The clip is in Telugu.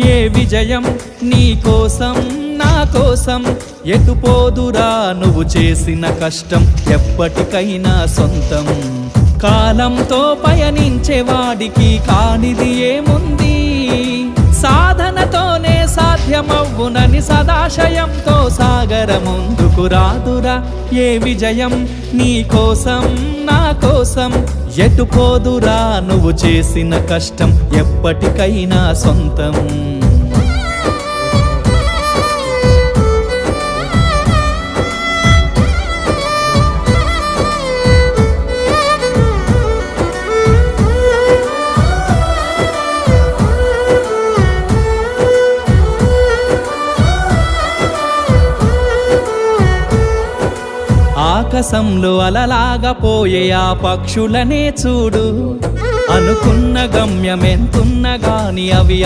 ఏ విజయం నీ కోసం నా కోసం ఎటు పోదురా నువ్వు చేసిన కష్టం ఎప్పటికైనా సొంతం కాలంతో పయనించేవాడికి కానిది ఏముంది సాధనతోనే సాధ్యమవ్వునని సదాశయంతో సాగర ముందుకు రాదురా ఏ విజయం నీ కోసం నా కోసం ఎటు పోదురా నువ్వు చేసిన కష్టం ఎప్పటికైనా సొంతం ఆకాశంలో అలలాగా పోయే ఆ పక్షులనే చూడు అనుకున్న గమ్యమెంతున్న గాని అవి